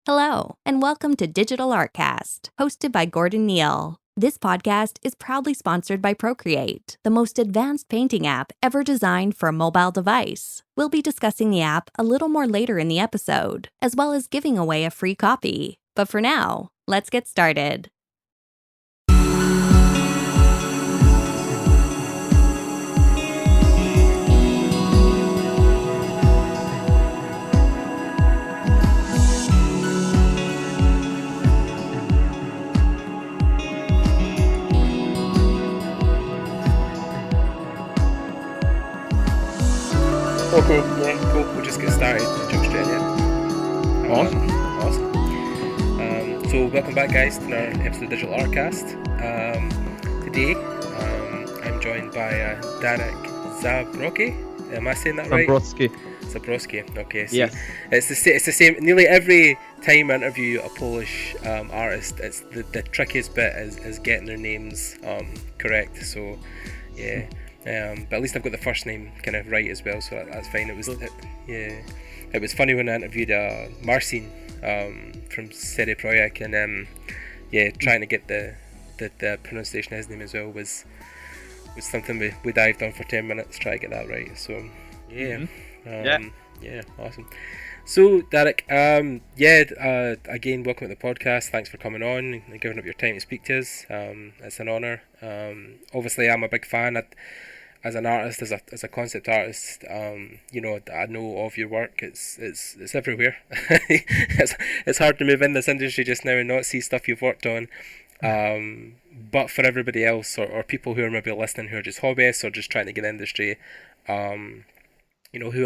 Hello, and welcome to Digital Artcast, hosted by Neill. This podcast is proudly sponsored by Procreate, the most advanced painting app ever designed for a mobile device. We'll be discussing the app a little more later in the episode, as well as giving away a free copy. But for now, let's get started. Okay, yeah, cool. We'll just get started and jump straight in. Awesome. So welcome back, guys, to another episode of Digital Artcast. Today, I'm joined by Darek Zabrocki. Am I saying that right? Zabrocki. Okay. So yes. It's the same. Nearly every time I interview a Polish artist, it's the trickiest bit is getting their names correct. So, yeah. But at least I've got the first name kind of right as well, so that's fine. It was funny when I interviewed Marcin from Serie Project, and trying to get the pronunciation of his name as well was something we dived on for 10 minutes trying to get that right. So awesome. So Darek, again, welcome to the podcast. Thanks for coming on and giving up your time to speak to us. It's an honour. Obviously, I'm a big fan. As an artist, as a concept artist, I know of your work. It's everywhere. it's hard to move in this industry just now and not see stuff you've worked on. But for everybody else, or people who are maybe listening who are just hobbyists or just trying to get in the industry, who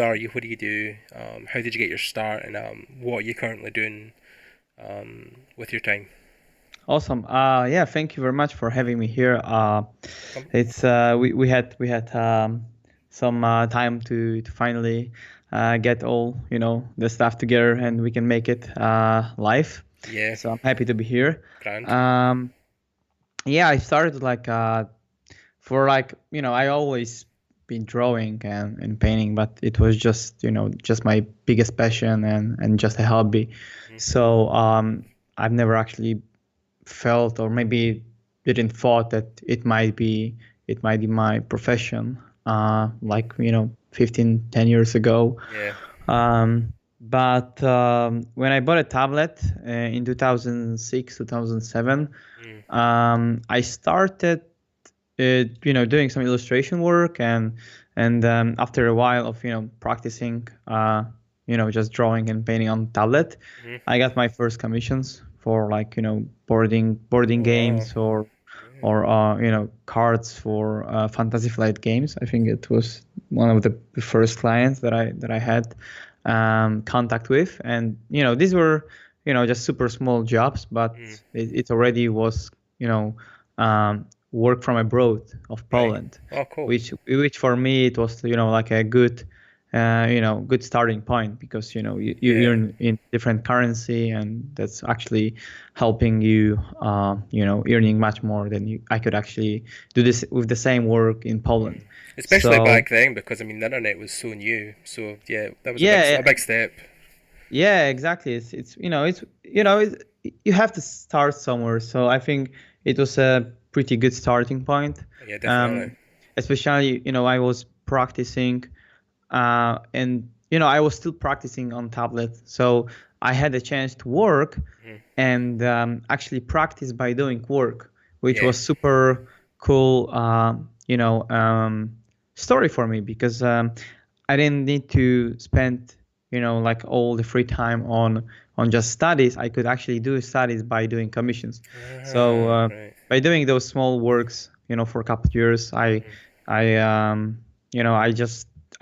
are you? What do you do? How did you get your start? And what are you currently doing with your time? Awesome. Thank you very much for having me here. It's we had some time to finally get all the stuff together, and we can make it live. Yeah. So I'm happy to be here. Grand. I started I always been drawing and painting, but it was just my biggest passion and just a hobby. Mm-hmm. So I've never actually felt, or maybe didn't thought, that it might be my profession 10 years ago. But when I bought a tablet in 2007, I started doing some illustration work, and after a while of practicing just drawing and painting on tablet, I got my first commissions for boarding games or cards for Fantasy Flight games. I think it was one of the first clients that I had contact with, and these were just super small jobs, but it already was work from abroad of Poland. Oh, cool. Which for me it was like a good good starting point, because you earn in different currency, and that's actually helping you earning much more than I could actually do this with the same work in Poland. Especially back then, because the internet was so new. So that was a big step. Yeah, exactly. It's you have to start somewhere. So I think it was a pretty good starting point. Yeah, definitely. Especially I was practicing. And I was still practicing on tablet, so I had a chance to work and actually practice by doing work, which was super cool. Story for me, because I didn't need to spend all the free time on just studies. I could actually do studies by doing commissions. By doing those small works, for a couple of years, I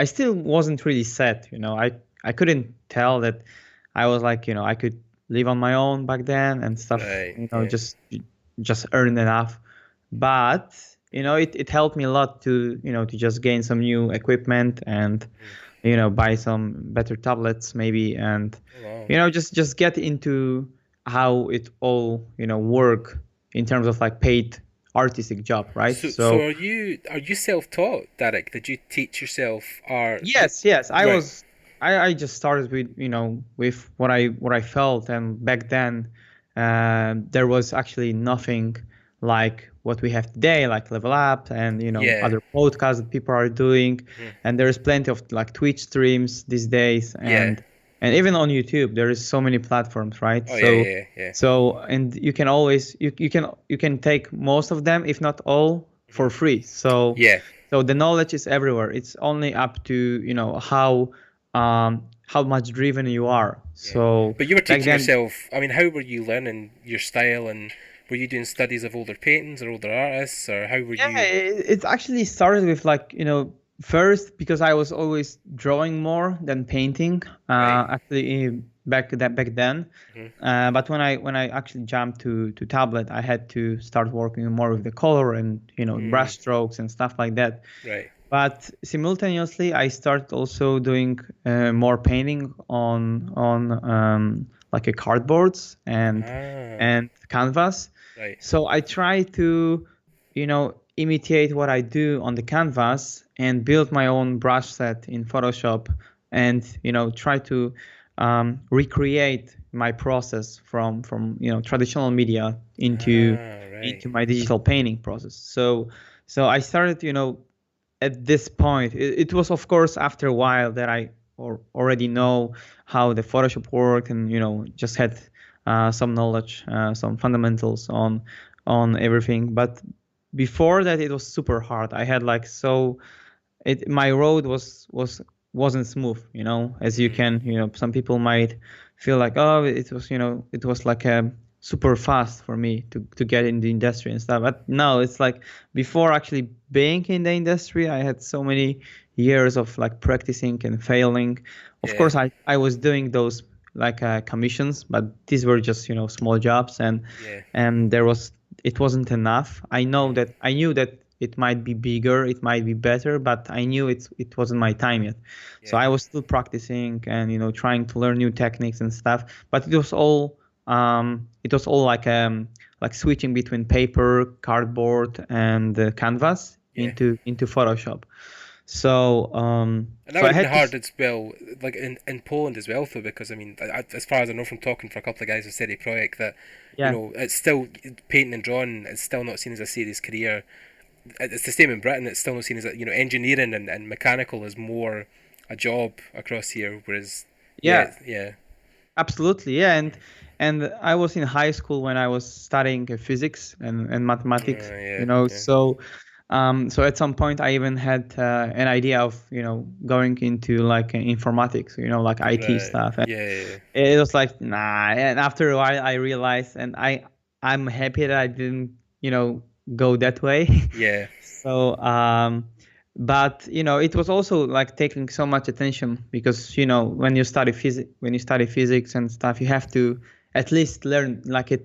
still wasn't really set. I couldn't tell that I was I could live on my own back then and stuff. Just earn enough. But it helped me a lot to just gain some new equipment and buy some better tablets maybe, and just get into how it all work in terms of paid artistic job, right? So are you self-taught, Darek? Did you teach yourself art? Yes. I was I just started with with what I felt, and back then there was actually nothing like what we have today, like Level Up and Yeah. other podcasts that people are doing, and there's plenty of like Twitch streams these days, Yeah. and even on YouTube there is so many platforms, right? Oh yeah. So and you can always you can take most of them, if not all, for free. So Yeah. so the knowledge is everywhere. It's only up to how much driven you are. So But you were back teaching then, yourself. I mean, how were you learning your style, and were you doing studies of older paintings or older artists, or how were yeah, you? it actually started with like first because I was always drawing more than painting. Right. Actually, back then. But when I actually jumped to tablet, I had to start working more with the color and brush strokes and stuff like that. Right. But simultaneously, I started also doing more painting on like a cardboards and canvas. Right. So I try to, imitate what I do on the canvas and build my own brush set in Photoshop, and try to recreate my process from traditional media into my digital painting process. So I started, at this point. It was, of course, after a while that I already know how the Photoshop worked, and just had some knowledge, some fundamentals on everything. But before that, it was super hard. I had like my road wasn't smooth, as you can, some people might feel like, oh, it was like super fast for me to get in the industry and stuff. But no, it's like before actually being in the industry, I had so many years of like practicing and failing. Of course, I was doing those like commissions, but these were just small jobs, and it wasn't enough. I knew that it might be bigger, it might be better, but I knew it wasn't my time yet. So I was still practicing and trying to learn new techniques and stuff. But it was all like switching between paper, cardboard, and canvas into Photoshop. So And that so would I have been had hard as well, like in Poland as well, though, because I mean, as far as I know from talking for a couple of guys who said Project, that it's still painting and drawing is still not seen as a serious career. It's the same in Britain. It's still not seen as engineering and mechanical is more a job across here, whereas absolutely, and I was in high school when I was studying physics and mathematics, so at some point I even had an idea of going into like informatics, like IT stuff. And it was like nah, and after a while I realized, and I'm happy that I didn't go that way. So but it was also like taking so much attention, because when you study physics and stuff, you have to at least learn like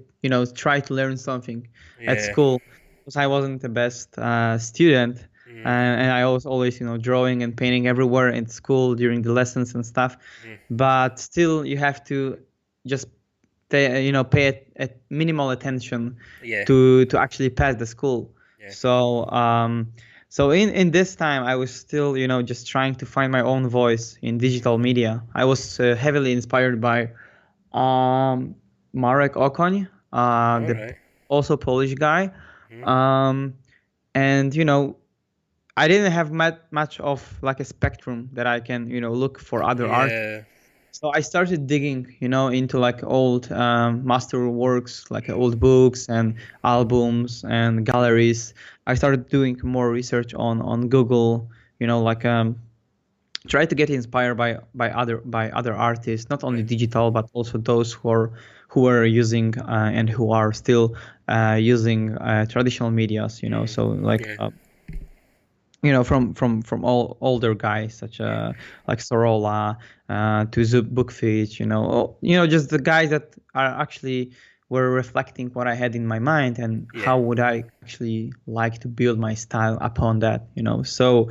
try to learn something at school, because I wasn't the best student, and I was always drawing and painting everywhere in school during the lessons and stuff. But still you have to just pay a minimal attention to actually pass the school. So in this time, I was still, just trying to find my own voice in digital media. I was heavily inspired by Marek Okoń, also Polish guy. And, I didn't have much of like a spectrum that I can, look for other art. So I started digging, into like old master works, like old books and albums and galleries. I started doing more research on Google, try to get inspired by other artists, not only digital but also those who are using and who are still using traditional medias. So like. From all older guys such like Sorolla to Bookfish, just the guys that are actually were reflecting what I had in my mind, and how would I actually like to build my style upon that, So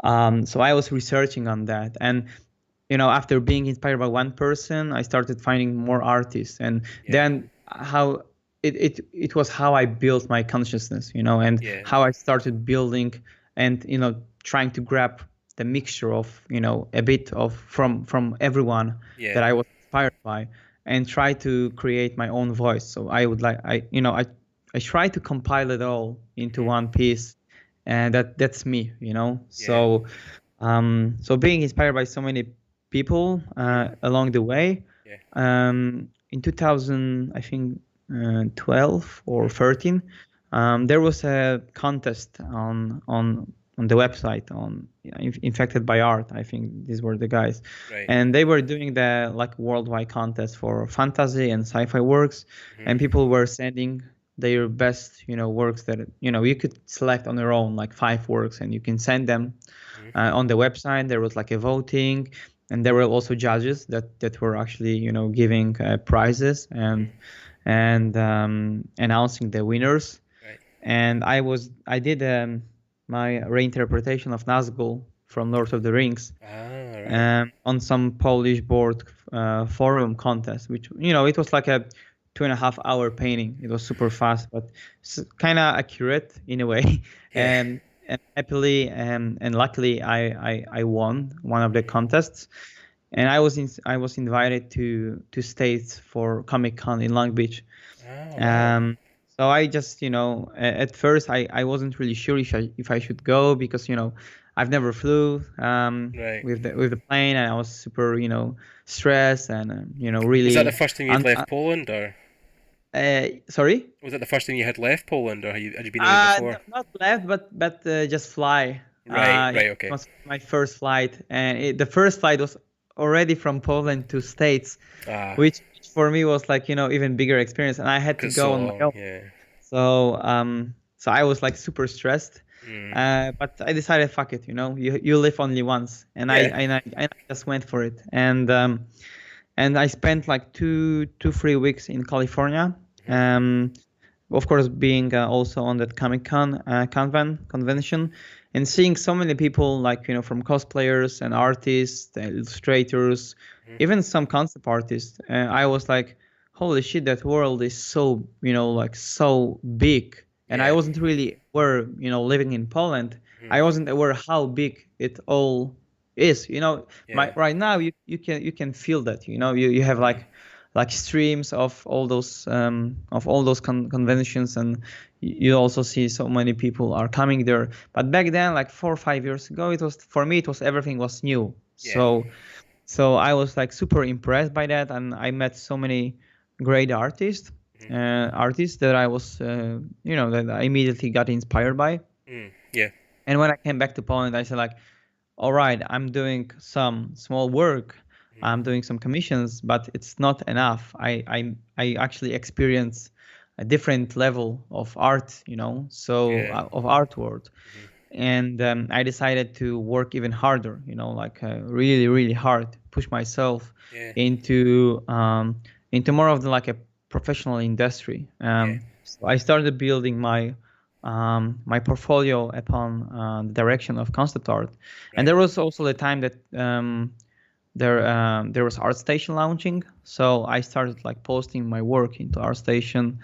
I was researching on that, and after being inspired by one person, I started finding more artists, and then how it was how I built my consciousness, and how I started building and trying to grab the mixture of, you know, a bit of from everyone that I was inspired by, and try to create my own voice. So I would like, I try to compile it all into one piece, and that's me, you know. So so being inspired by so many people along the way. In 2000, I think 12 or 13, there was a contest on the website on Infected by Art. I think these were the guys, and they were doing the like worldwide contest for fantasy and sci-fi works, and people were sending their best, you know, works that, you know, you could select on your own, like 5 works, and you can send them on the website. There was like a voting, and there were also judges that were actually, you know, giving prizes and announcing the winners. And I did my reinterpretation of Nazgul from Lord of the Rings on some Polish board forum contest, which, you know, it was like a 2.5 hour painting. It was super fast, but kind of accurate in a way. And happily and luckily I won one of the contests, and I was invited to States for Comic-Con in Long Beach. So I just, you know, at first I wasn't really sure if I should go, because, you know, I've never flew with the plane, and I was super, you know, stressed and you know, really. Was that the first time you'd left Poland, or? Sorry? Was it the first time you had left Poland, or had you been there before? Not left, but just fly. Okay. It was my first flight, and the first flight was already from Poland to States, which for me was like, you know, even bigger experience, and I had to go on my own. So I was like super stressed, but I decided, fuck it, you know, you live only once, and I just went for it, and I spent like 3 weeks in California. Of course, being also on that Comic-Con convention, and seeing so many people, like, you know, from cosplayers and artists, illustrators, even some concept artists. I was like, holy shit, that world is so, you know, like so big. And I wasn't really aware, you know, living in Poland, I wasn't aware how big it all is, you know. Right now you can feel that, you know, you have like streams of all those conventions, and you also see so many people are coming there. But back then, like 4 or 5 years ago, it was, for me, everything was new. So I was like super impressed by that, and I met so many great artists that I was you know, that I immediately got inspired by. And when I came back to Poland, I said like, all right, I'm doing some small work, I'm doing some commissions, but it's not enough. I actually experience a different level of art, you know, of art world. And I decided to work even harder, you know, like really, really hard, push myself into more of like a professional industry. So I started building my portfolio upon the direction of concept art. And there was also the time that there was ArtStation launching, so I started like posting my work into ArtStation,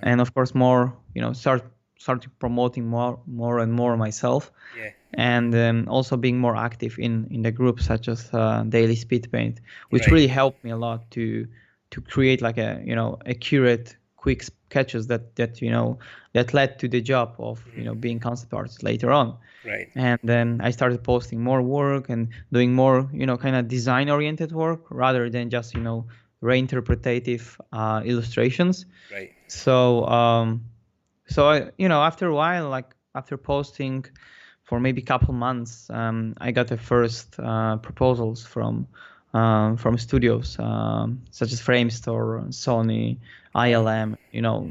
and of course more, you know, started promoting more and more myself, and also being more active in the groups such as Daily Speed Paint, which really helped me a lot to create like a, you know, accurate, quick sketches that you know, that led to the job of, you know, being concept artist later on. And then I started posting more work and doing more, you know, kind of design oriented work rather than just, you know, reinterpretative illustrations. So I, you know, after a while, like after posting for maybe a couple months, I got the first proposals from studios such as Framestore, Sony, ILM, you know,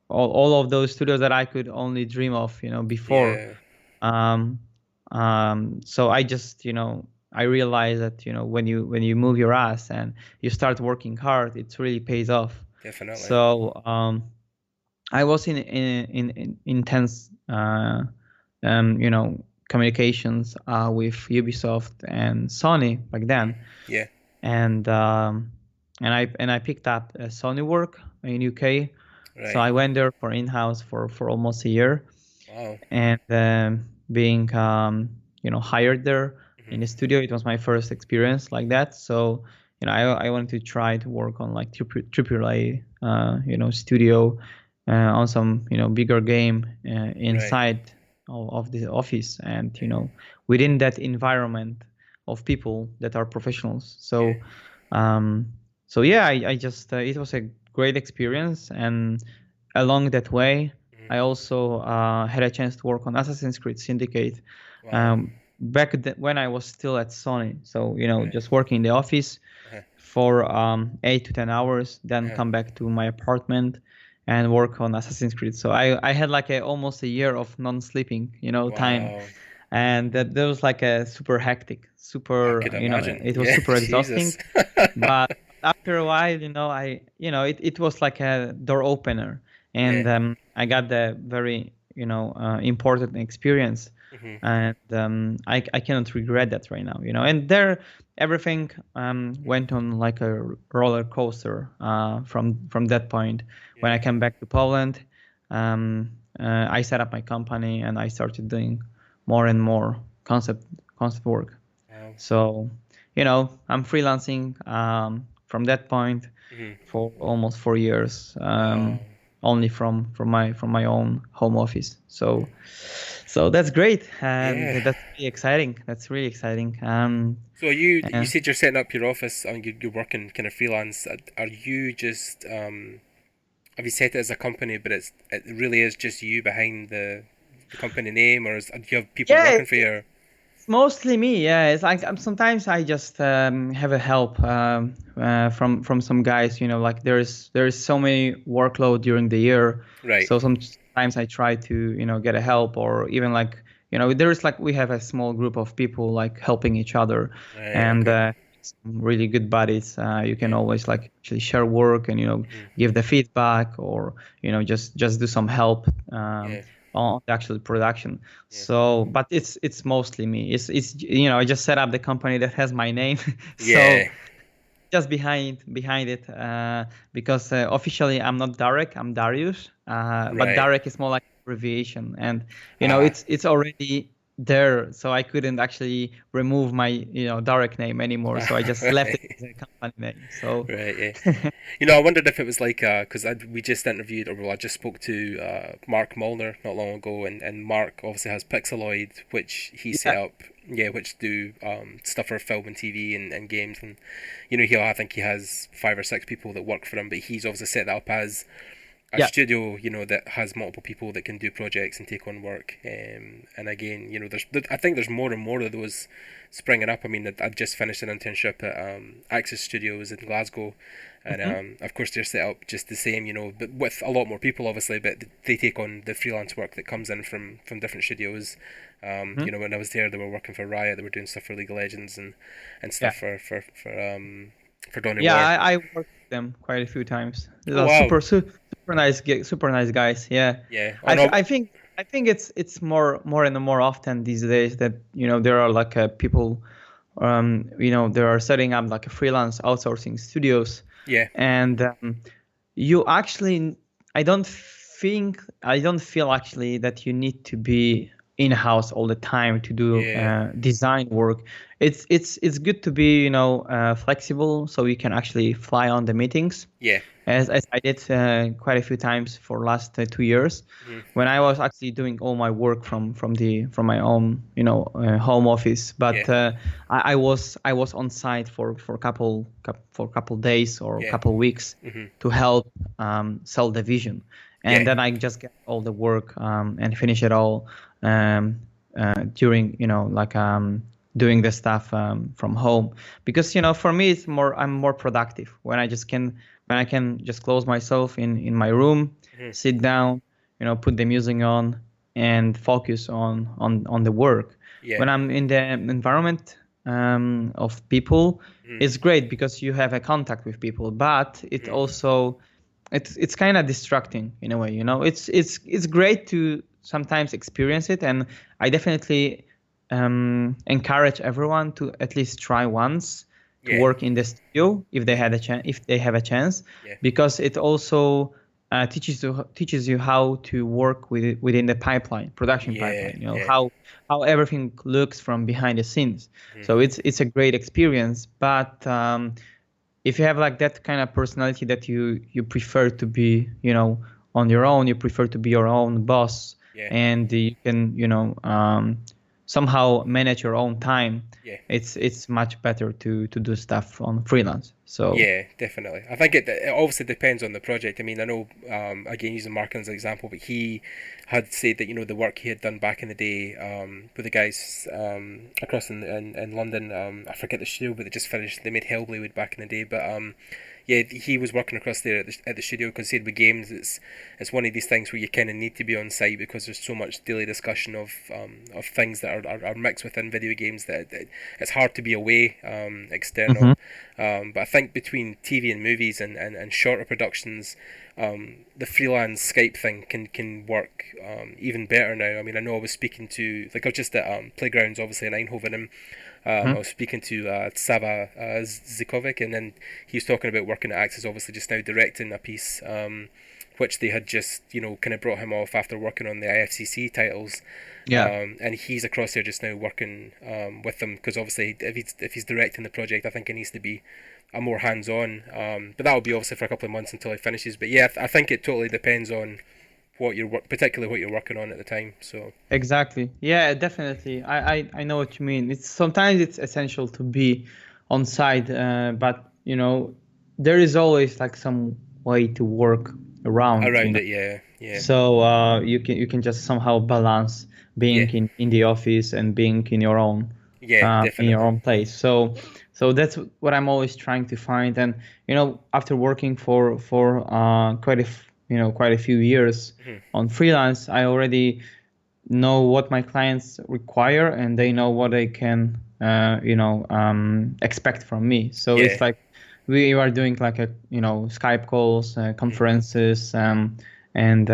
all of those studios that I could only dream of, you know, before. So I just, you know, I realized that, you know, when you move your ass and you start working hard, it really pays off. Definitely. So I was in intense you know, communications with Ubisoft and Sony back then. And I picked up Sony work in UK. So I went there for in-house for almost a year. And being you know, hired there, in a studio. It was my first experience like that. So, I wanted to try to work on like AAA, studio, on some, bigger game inside of the office, and, within that environment of people that are professionals. So, I just, it was a great experience. And along that way, I also had a chance to work on Assassin's Creed Syndicate. Wow. Back when I was still at Sony. So, just working in the office for 8 to 10 hours, then come back to my apartment and work on Assassin's Creed. So I had like almost a year of non-sleeping, time. And that was like a super hectic, super, it was super exhausting. But after a while, it was like a door opener. And I got the very, important experience. And I cannot regret that right now, and there everything went on like a roller coaster from that point. When I came back to Poland, I set up my company and I started doing more and more concept work. Wow. So I'm freelancing from that point for almost 4 years, only from my own home office. So that's great, and that's really exciting. So you said you're setting up your office and you're working kind of freelance. Are you just have you set it as a company, but it really is just you behind the company name, or do you have people working for you? It's mostly me. Yeah, it's like sometimes I just have a help from some guys. Like there is so many workload during the year. Right. So sometimes I try to get a help, or even like there's like we have a small group of people like helping each other, and some really good buddies. You can always like actually share work and give the feedback, or just do some help on the actual production. So, but it's mostly me. It's I just set up the company that has my name. So just behind it, because officially I'm not Darek, I'm Darius. But Darek is more like abbreviation, and it's already there, so I couldn't actually remove my Darek name anymore. So I just left it as a company name. So I wondered if it was like because we just interviewed, I just spoke to Mark Molnar not long ago, and Mark obviously has Pixeloid, which he set up, which do stuff for film and TV and games, and I think he has 5 or 6 people that work for him, but he's obviously set that up as a studio, that has multiple people that can do projects and take on work. And again, I think there's more and more of those springing up. I mean, I've just finished an internship at Axis Studios in Glasgow, and of course they're set up just the same, but with a lot more people, obviously. But they take on the freelance work that comes in from different studios. When I was there, they were working for Riot. They were doing stuff for League of Legends and stuff for Donny War. I worked with them quite a few times. Super nice guys. I think it's more and more often these days that there are like people they are setting up like a freelance outsourcing studios. And you actually I don't feel actually that you need to be in-house all the time to do design work. It's good to be flexible, so you can actually fly on the meetings. As I did quite a few times for last 2 years, when I was actually doing all my work from my own home office. But I was on site for a couple days or a couple weeks to help sell the vision, and then I just get all the work and finish it all during doing the stuff from home, because for me I'm more productive when I can just close myself in my room, sit down, put the music on and focus on the work. When I'm in the environment of people, it's great because you have a contact with people, but it also it's kind of distracting in a way. It's great to sometimes experience it, and I definitely encourage everyone to at least try once to work in the studio if they have a chance, because it also teaches you how to work within the production pipeline. You know how everything looks from behind the scenes. So it's a great experience. But if you have like that kind of personality that you prefer to be, you know, on your own, you prefer to be your own boss, and you can, you know, somehow manage your own time. It's much better to do stuff on freelance. So yeah, definitely. I think it obviously depends on the project. I mean, I know again using Markin as an example, but he had said that, you know, the work he had done back in the day with the guys across in London, I forget the studio, but they just finished. They made Hellblade back in the day, but yeah, he was working across there at the studio because he said with games, it's one of these things where you kind of need to be on site because there's so much daily discussion of things that are mixed within video games that it's hard to be away external. But I think between TV and movies and shorter productions, the freelance Skype thing can work even better now. I mean, I know I was speaking to, like, I was just at Playgrounds, obviously in Eindhoven, and I was speaking to Sava Zikovic, and then he was talking about working at Axis, obviously just now directing a piece which they had just, you know, kind of brought him off after working on the IFCC titles. And he's across there just now working with them, because obviously if he's directing the project, I think it needs to be a more hands-on. But that will be obviously for a couple of months until he finishes. But yeah, I think it totally depends on particularly what you're working on at the time. So exactly, yeah, definitely. I know what you mean. Sometimes it's essential to be on site, but you know, there is always like some way to work around you know? it. Yeah. So you can just somehow balance being in the office and being in your own in your own place. So that's what I'm always trying to find. And you know, after working for quite a few years on freelance, I already know what my clients require, and they know what they can expect from me. So it's like we are doing like Skype calls, conferences, and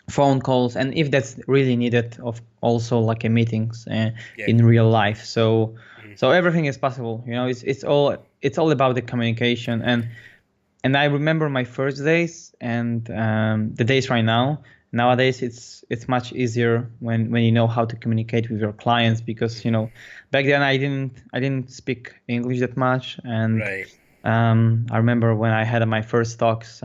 phone calls, and if that's really needed, of also like a meetings in real life. So everything is possible. You know, it's all about the communication. And I remember my first days and the days right now. Nowadays, it's much easier when you know how to communicate with your clients, because you know, back then I didn't speak English that much, and I remember when I had my first talks,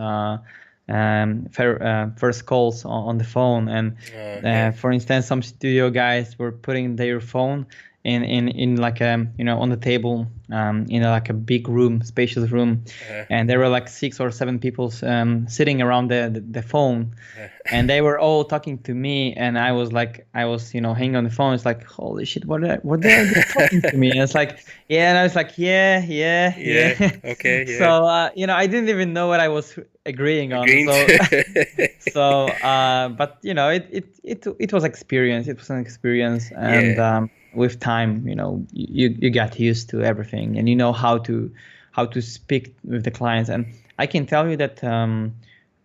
first calls on the phone, and for instance, some studio guys were putting their phone in like on the table, in like a big room, spacious room, and there were like 6 or 7 people sitting around the phone, and they were all talking to me, and I was hanging on the phone. It's like, holy shit, what are they talking to me? And it's like, and I was like, yeah. Okay. So I didn't even know what I was agreeing on. So but you know, it was experience. It was an experience, and with time, you know, you get used to everything, and you know how to speak with the clients. And I can tell you that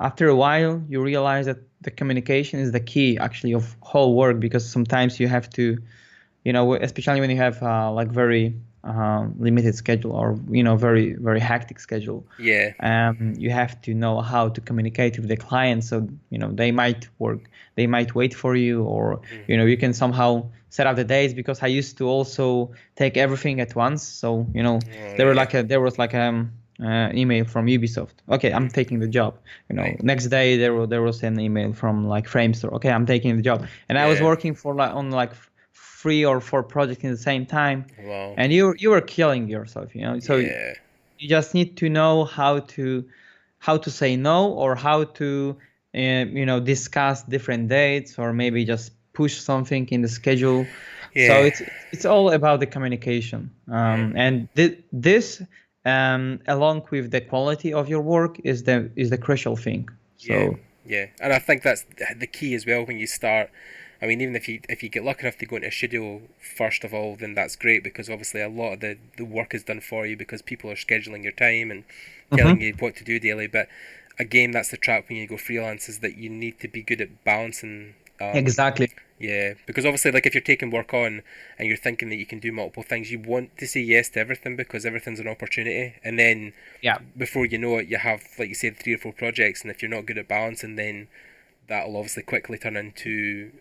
after a while, you realize that the communication is the key actually of whole work, because sometimes you have to, you know, especially when you have like very limited schedule, or you know, very very hectic schedule. You have to know how to communicate with the client. So you know, they might wait for you, or you know, you can somehow set up the days, because I used to also take everything at once. So you know, there was like email from Ubisoft. Okay, I'm taking the job. You know, next day there was an email from like Framestore. Okay, I'm taking the job, and I was working for on 3 or 4 projects in the same time. Wow. And you were killing yourself, you know. So you just need to know how to say no, or how to discuss different dates, or maybe just push something in the schedule. So it's all about the communication, and this along with the quality of your work is the crucial thing. So and I think that's the key as well when you start. I mean, even if you get lucky enough to go into a studio first of all, then that's great, because obviously a lot of the work is done for you, because people are scheduling your time and telling you what to do daily. But again, that's the trap when you go freelance, is that you need to be good at balancing. Exactly. Yeah, because obviously, like if you're taking work on and you're thinking that you can do multiple things, you want to say yes to everything because everything's an opportunity. And then before you know it, you have, like you said, 3 or 4 projects, and if you're not good at balancing, then that'll obviously quickly turn into,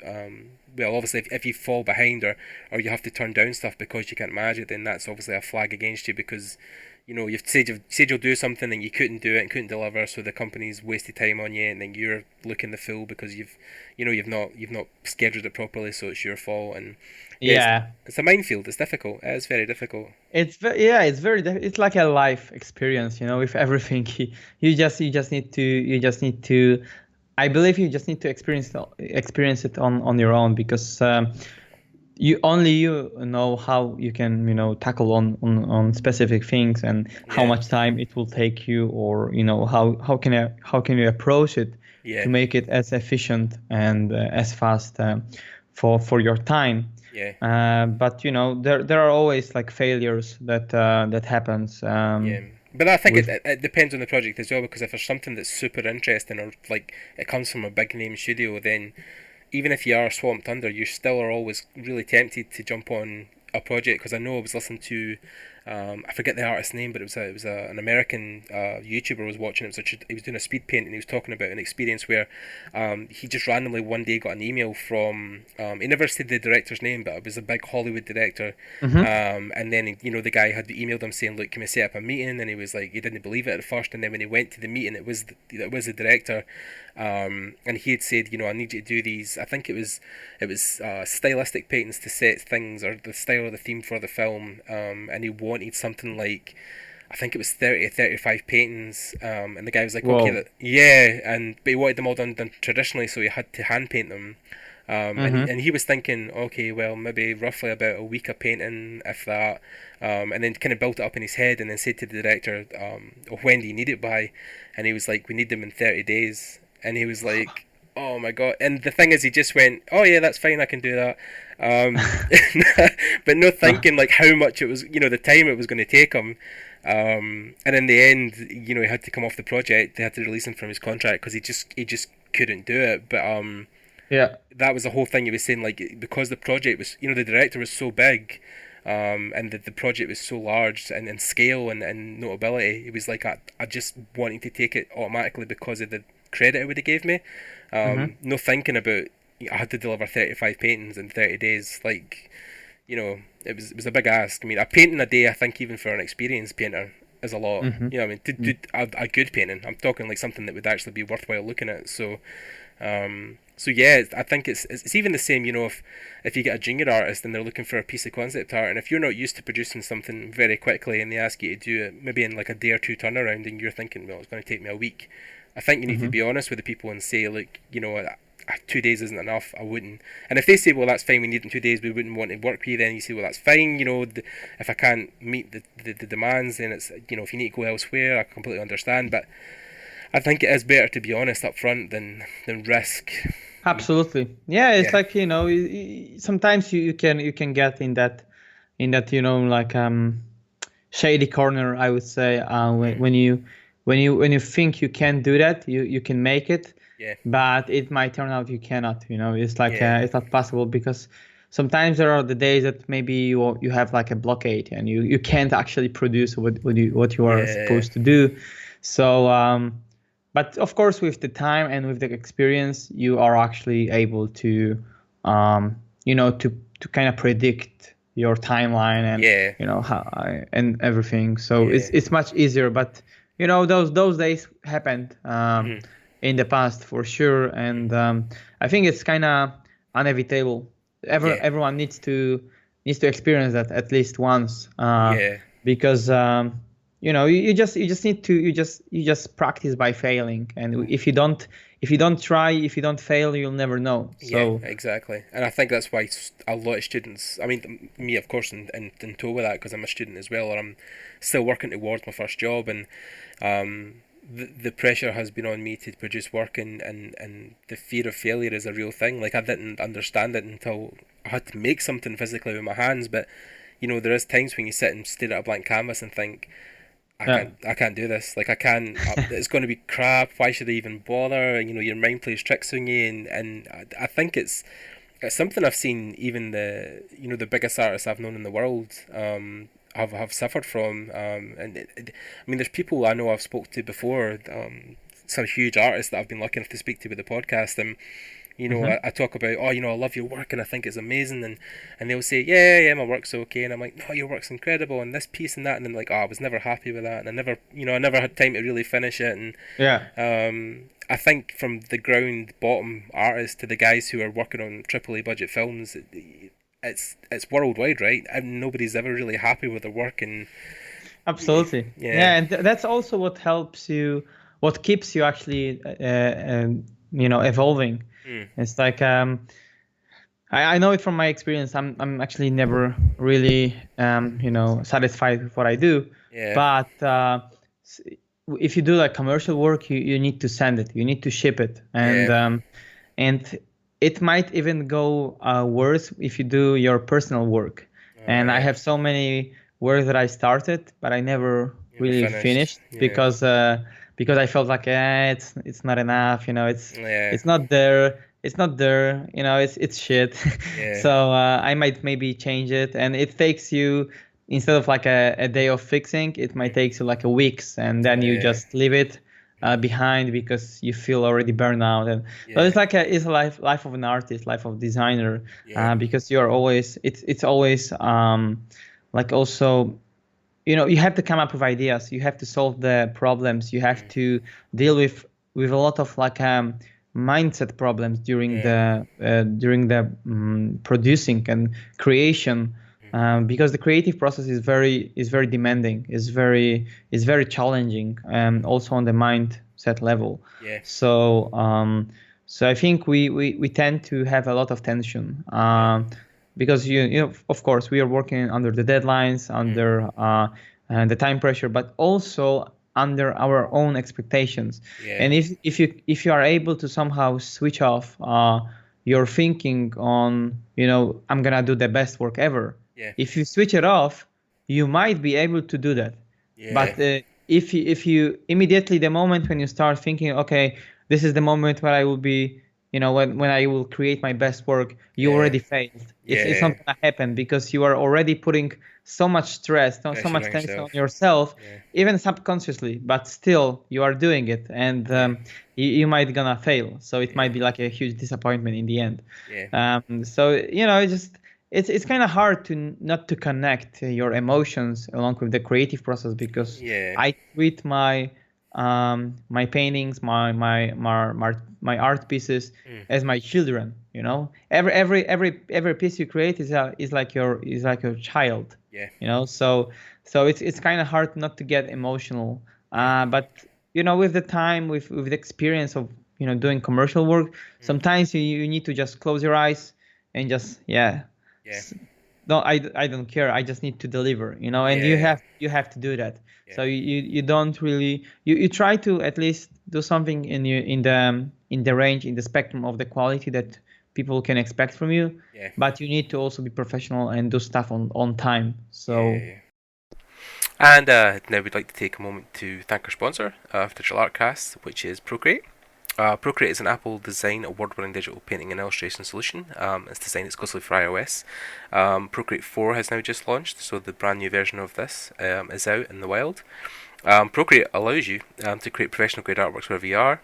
well, obviously if you fall behind or you have to turn down stuff because you can't manage it, then that's obviously a flag against you because, you know, you've said you'll do something and you couldn't do it and couldn't deliver, so the company's wasted time on you, and then you're looking the fool because you've not scheduled it properly, so it's your fault. And it's a minefield. It's difficult. It's very difficult. It's like a life experience, you know, with everything. You just need to. I believe you just need to experience it on your own, because you know how you can, you know, tackle on specific things, and how much time it will take you, or, you know, how can you approach it to make it as efficient and as fast for your time. But you know, there are always like failures that happens. But I think it depends on the project as well, because if there's something that's super interesting, or like it comes from a big name studio, then even if you are swamped under, you still are always really tempted to jump on a project. Because I know I was listening to, I forget the artist's name, but it was an American YouTuber I was watching. He was doing a speed paint, and he was talking about an experience where he just randomly one day got an email from, he never said the director's name, but it was a big Hollywood director. And then, you know, the guy had emailed him saying, look, can we set up a meeting? And he was like, he didn't believe it at first, and then when he went to the meeting, it was the director. And he had said, you know, I need you to do these. I think it was stylistic paintings to set things, or the style or the theme for the film. And he wanted something like, I think it was 30 or 35 paintings. And the guy was like, okay, but he wanted them all done traditionally, so he had to hand paint them. And he was thinking, okay, well, maybe roughly about a week of painting, if that. And then kind of built it up in his head, and then said to the director, when do you need it by? And he was like, we need them in 30 days. And he was like, oh my God. And the thing is, he just went, oh yeah, that's fine, I can do that. But no thinking like how much it was, you know, the time it was going to take him. And in the end, you know, he had to come off the project. They had to release him from his contract because he just couldn't do it. But that was the whole thing. He was saying, like, because the project was, you know, the director was so big, and the project was so large and in scale and notability, it was like I just wanted to take it automatically because of the credit it would have gave me. No thinking about, I had to deliver 35 paintings in 30 days. Like, you know, it was a big ask. I mean, a painting a day, I think, even for an experienced painter, is a lot. You know what I mean? To do a good painting, I'm talking like something that would actually be worthwhile looking at. So yeah, I think it's even the same, you know, if you get a junior artist and they're looking for a piece of concept art, and if you're not used to producing something very quickly and they ask you to do it maybe in like a day or two turnaround, and you're thinking, well, it's going to take me a week, I think you need to be honest with the people and say, look, you know, 2 days isn't enough, I wouldn't. And if they say, well, that's fine, we need it in 2 days, we wouldn't want to work with you, then you say, well, that's fine, you know, if I can't meet the demands, then it's, you know, if you need to go elsewhere, I completely understand. But I think it is better to be honest up front than risk. Absolutely. Yeah, it's like, you know, sometimes you can get in that, you know, like shady corner, I would say, when you think you can do that, you can make it, but it might turn out you cannot, you know. It's like it's not possible, because sometimes there are the days that maybe you have like a blockade and you can't actually produce what you are supposed to do. So but of course, with the time and with the experience, you are actually able to you know, to kind of predict your timeline and you know, how and everything. So it's much easier. But you know, those days happened in the past for sure, and I think it's kind of unevitable. Everyone needs to experience that at least once, because you know, you just need to you just practice by failing, and if you don't try, if you don't fail, you'll never know. So exactly. And I think that's why a lot of students, I mean, me of course in tow with that, because I'm a student as well, or I'm still working towards my first job, and the pressure has been on me to produce work, and the fear of failure is a real thing. Like, I didn't understand it until I had to make something physically with my hands. But you know, there is times when you sit and stare at a blank canvas and think, I can't do this. Like, I can't. It's going to be crap. Why should I even bother? And, you know, your mind plays tricks on you, and I think it's it's something I've seen even the biggest artists I've known in the world have suffered from. And I mean, there's people I know I've spoke to before, some huge artists that I've been lucky enough to speak to with the podcast, and I talk about, I love your work and I think it's amazing, and they'll say, yeah, my work's okay, and I'm like, no, your work's incredible, and this piece and that, and then like, I was never happy with that, and I never had time to really finish it, and I think from the ground bottom artists to the guys who are working on AAA budget films, it's worldwide, right? And nobody's ever really happy with their work, and absolutely, and that's also what helps you, what keeps you actually, evolving. It's like I know it from my experience. I'm actually never really satisfied with what I do. But if you do like commercial work, you need to send it, you need to ship it, and it might even go worse if you do your personal work. I have so many work that I started, but I never really finished because I felt like it's not enough, it's not there, it's shit. So I might maybe change it, and it takes you, instead of like a day of fixing, it might take you like a weeks, and then you just leave it behind because you feel already burned out. And so it's like it's a life of an artist, life of designer, because you're always it's always like also, you have to come up with ideas, you have to solve the problems, you have to deal with a lot of like mindset problems during the producing and creation, because the creative process is very demanding, is very challenging, also on the mindset level. So I think we tend to have a lot of tension, because of course we are working under the deadlines, under the time pressure, but also under our own expectations. And if you are able to somehow switch off your thinking on, I'm gonna do the best work ever. If you switch it off, you might be able to do that. But if you immediately, the moment when you start thinking, okay, this is the moment where I will be, when I will create my best work, you already failed. It's not gonna happen, because you are already putting so much stress, so much tension on yourself, even subconsciously, but still you are doing it, and you might gonna fail. So it might be like a huge disappointment in the end. So it's kind of hard to not to connect your emotions along with the creative process, because I treat my my paintings, my art pieces as my children. Every piece you create is like your child. So it's kind of hard not to get emotional. But with the time, with the experience of doing commercial work, sometimes you need to just close your eyes and just no, I don't care, I just need to deliver, and you have to do that. So you don't really, you try to at least do something in the range, in the spectrum of the quality that people can expect from you, but you need to also be professional and do stuff on time. So and now we'd like to take a moment to thank our sponsor of Digital Artcast, which is Procreate. Procreate is an Apple Design award-winning digital painting and illustration solution. It's designed exclusively for iOS. Procreate 4 has now just launched, so the brand new version of this is out in the wild. Procreate allows you to create professional-grade artworks wherever you are,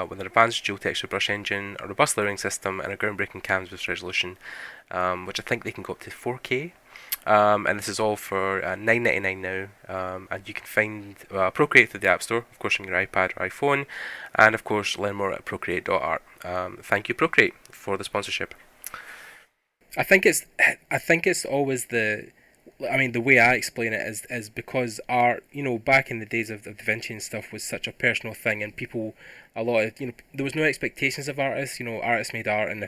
with an advanced dual texture brush engine, a robust layering system, and a groundbreaking canvas resolution, which I think they can go up to 4K. And this is all for $9.99 now, and you can find Procreate through the App Store, of course, on your iPad or iPhone, and of course learn more at procreate.art. Thank you, Procreate, for the sponsorship. I think it's always the way I explain it is because art, back in the days of Da Vinci and stuff, was such a personal thing, and people, there was no expectations of artists. Artists made art, and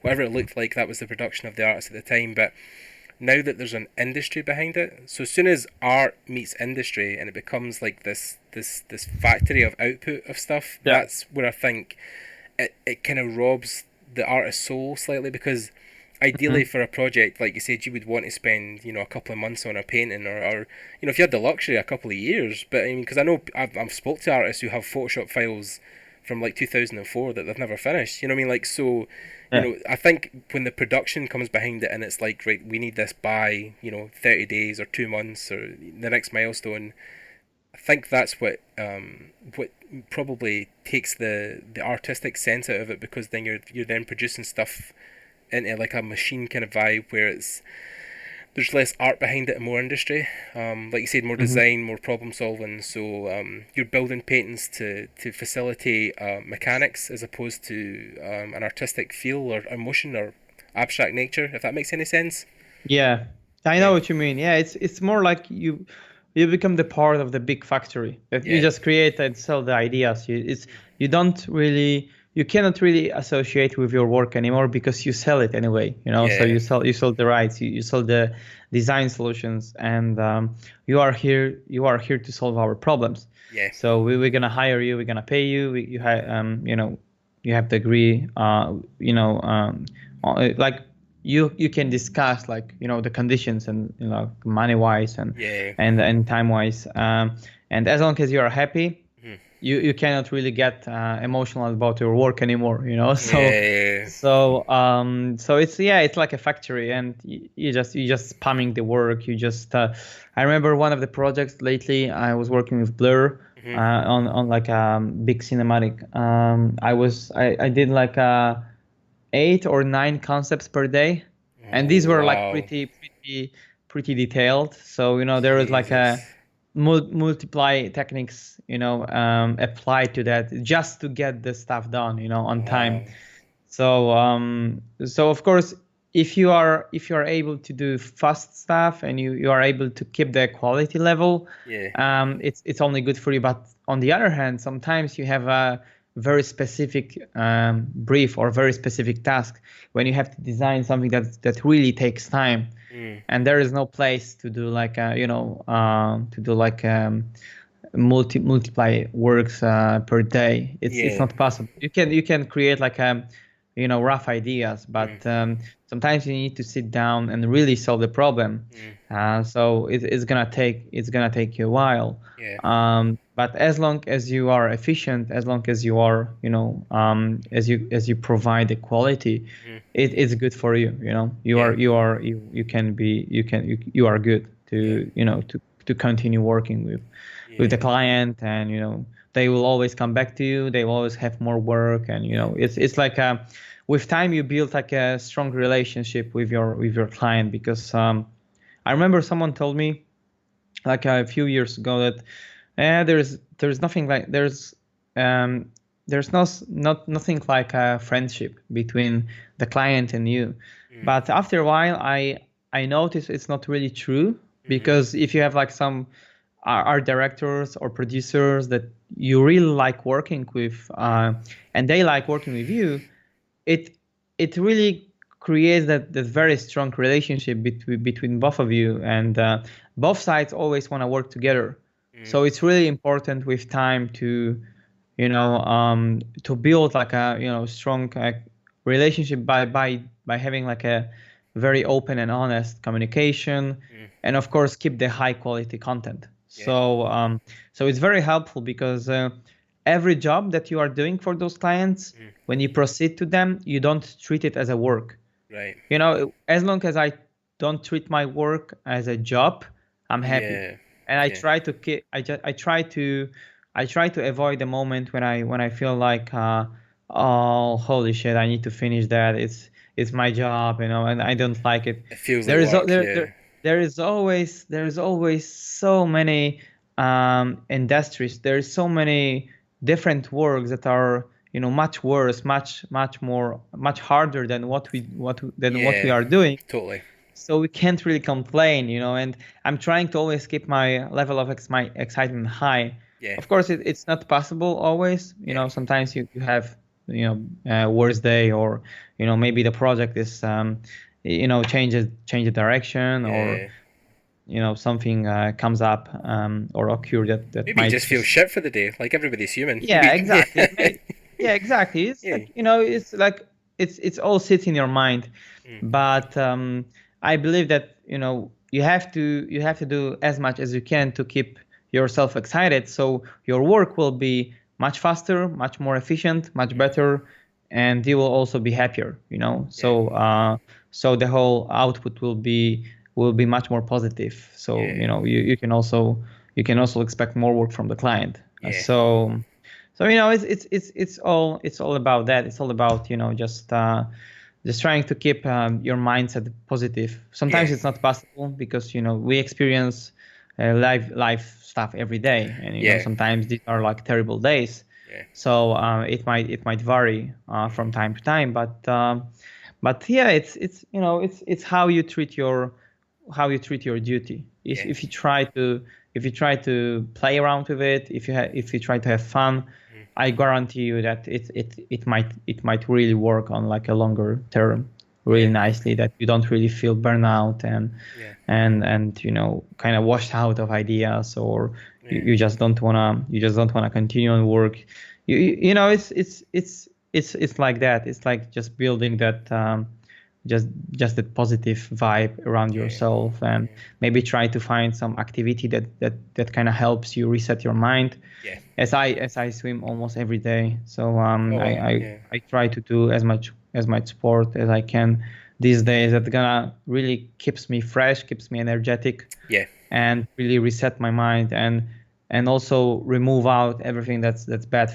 whatever it looked like, that was the production of the artist at the time. But now that there's an industry behind it, so as soon as art meets industry and it becomes like this factory of output of stuff, that's where I think it kind of robs the artist's soul slightly, because ideally for a project, like you said, you would want to spend, a couple of months on a painting, or if you had the luxury, a couple of years. But because I know I've spoke to artists who have Photoshop files from like 2004 that they've never finished. You know what I mean? Like, so, you know, I think when the production comes behind it and it's like, right, we need this by, 30 days or 2 months or the next milestone. I think that's what probably takes the artistic sense out of it, because then you're then producing stuff into like a machine kind of vibe where there's less art behind it and more industry. Like you said, more design, more problem solving. So you're building paintings to facilitate mechanics as opposed to an artistic feel or emotion or abstract nature, if that makes any sense. Yeah, I know what you mean. Yeah, it's more like you become the part of the big factory that you just create and sell the ideas. You cannot really associate with your work anymore because you sell it anyway, So you sell the rights, you sell the design solutions, and you are here to solve our problems. Yeah. So we're gonna hire you, we're gonna pay you. You have to agree. Like you can discuss the conditions and money wise and time wise. And as long as you are happy. You cannot really get emotional about your work anymore, So it's like a factory, and you just spamming the work. I remember one of the projects lately. I was working with Blur on like a big cinematic. I did like 8 or 9 concepts per day, and these were like pretty detailed. So there was like a multiply techniques applied to that just to get the stuff done on time. So of course, if you are able to do fast stuff and you are able to keep the quality level, it's only good for you. But on the other hand, sometimes you have a very specific brief or very specific task when you have to design something that really takes time. And there is no place to do like multiply works per day. It's not possible. You can create like rough ideas, but sometimes you need to sit down and really solve the problem. So it's gonna take you a while. But as long as you are efficient, as long as you are as you provide the quality, it's good for you. You are good to continue working with the client, and they will always come back to you. They will always have more work, and it's like with time you build like a strong relationship with your client, because I remember someone told me like a few years ago that there's nothing like nothing like a friendship between the client and you. But after a while I noticed it's not really true, because if you have like some art directors or producers that you really like working with, and they like working with you, it really creates that very strong relationship between both of you, and both sides always want to work together. So it's really important with time to build like a strong relationship by having like a very open and honest communication, and of course keep the high quality content. So it's very helpful, because every job that you are doing for those clients, when you proceed to them, you don't treat it as a work. Right. As long as I don't treat my work as a job, I'm happy. And I try to I try to avoid the moment when I feel like oh holy shit, I need to finish that. It's my job, and I don't like it. It feels like work, there is always so many industries. There is so many different works that are much worse, much harder than what we are doing. Totally. So we can't really complain, and I'm trying to always keep my level of my excitement high. Of course, it's not possible always. Sometimes you have a worse day, or maybe the project is change the direction, or something comes up or occur that maybe might you just feel shit for the day, like everybody's human. Exactly. Exactly. It's like, it's like it's all sits in your mind, but I believe that you have to do as much as you can to keep yourself excited, so your work will be much faster, much more efficient, much better, and you will also be happier, you know. So the whole output will be much more positive. So you know, you can also expect more work from the client. So you know, it's all about that. It's all about, you know, just trying to keep your mindset positive. Sometimes it's not possible because, you know, we experience life stuff every day, and you know, sometimes these are like terrible days. So it might vary from time to time, but yeah, it's you know, it's how you treat your duty. If you try to play around with it, if you try to have fun, I guarantee you that it might really work on like a longer term really nicely, that you don't really feel burnout and you know, kind of washed out of ideas, or you just don't wanna continue on work. You know, it's like that. It's like just building that just that positive vibe around yourself, and maybe try to find some activity that kind of helps you reset your mind. As I swim almost every day, so I try to do as much sport as I can these days. That gonna really keeps me fresh, keeps me energetic, and really reset my mind, and also remove out everything that's bad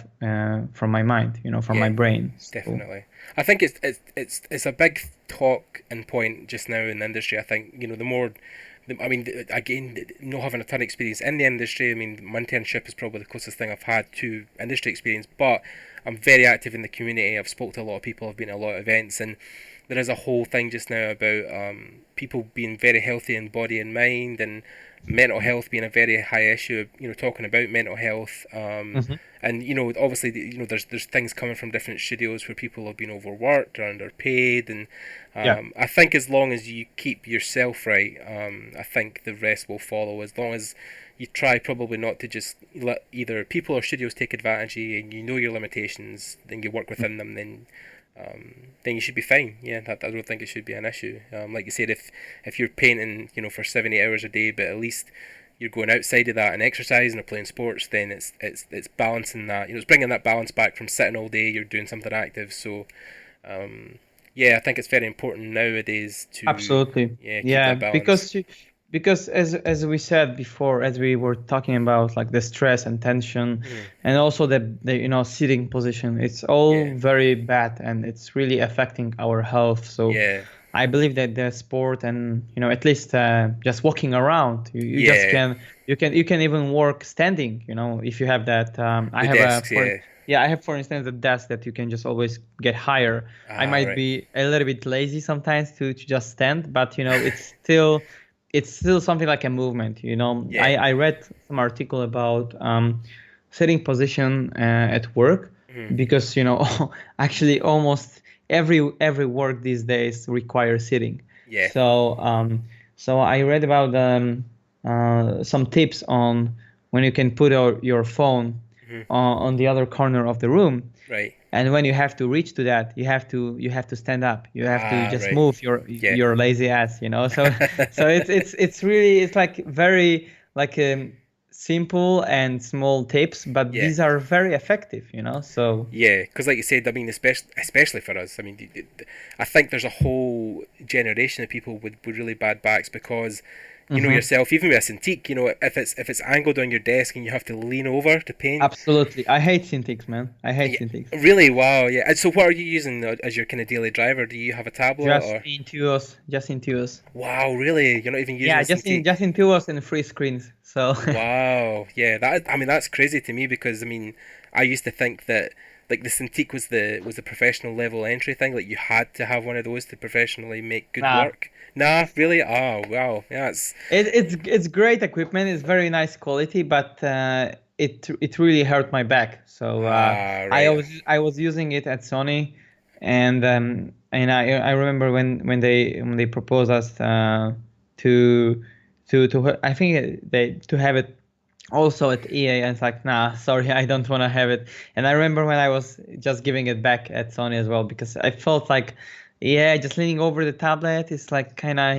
from my mind, you know, from my brain. Definitely. I think it's a big talk and point just now in the industry. I think, you know, again, not having a ton of experience in the industry, I mean, my internship is probably the closest thing I've had to industry experience, but I'm very active in the community. I've spoke to a lot of people, I've been at a lot of events, and there is a whole thing just now about people being very healthy in body and mind, and mental health being a very high issue, you know, talking about mental health, and you know, obviously, you know, there's things coming from different studios where people have been overworked or underpaid, and I think as long as you keep yourself right, I think the rest will follow. As long as you try probably not to just let either people or studios take advantage of you, and you know your limitations, then you work within them, then you should be fine. I don't think it should be an issue. Like you said, if you're painting, you know, for 7-8 hours a day, but at least you're going outside of that and exercising or playing sports, then it's balancing that. You know, it's bringing that balance back from sitting all day. You're doing something active. So, I think it's very important nowadays to absolutely keep that balance. Because as we said before, as we were talking about like the stress and tension, and also the you know, sitting position, it's all very bad, and it's really affecting our health. So I believe that the sport, and you know, at least just walking around, you just you can even work standing, you know, if you have that. I have for instance a desk that you can just always get higher. I might be a little bit lazy sometimes to just stand, but you know, it's still something like a movement, you know. I read some article about sitting position at work, because you know, actually almost every work these days requires sitting. So I read about some tips on when you can put your phone on the other corner of the room. And when you have to reach to that, you have to stand up. You have to just move your lazy ass, you know. So it's really, it's like very like simple and small tips, but these are very effective, you know. So because like you said, I mean, especially for us, I mean, I think there's a whole generation of people with really bad backs because, you know yourself, even with a Cintiq, you know, if it's angled on your desk and you have to lean over to paint. Absolutely, I hate Cintiqs, man. I hate Cintiqs. Really? Wow. Yeah. And so, what are you using as your kind of daily driver? Do you have a tablet Just Intuos. Wow. Really? You're not even using? Yeah, just Intuos and free screens. So. Wow. Yeah. That's crazy to me, because I mean, I used to think that like the Cintiq was the professional level entry thing. Like you had to have one of those to professionally make good work. Nah, really? Oh, wow. Yeah, it's great equipment. It's very nice quality, but it really hurt my back. So I was using it at Sony, and I remember when they proposed us to I think to have it also at EA, and it's like, nah, sorry, I don't want to have it. And I remember when I was just giving it back at Sony as well, because I felt like Yeah, just leaning over the tablet is like kind of,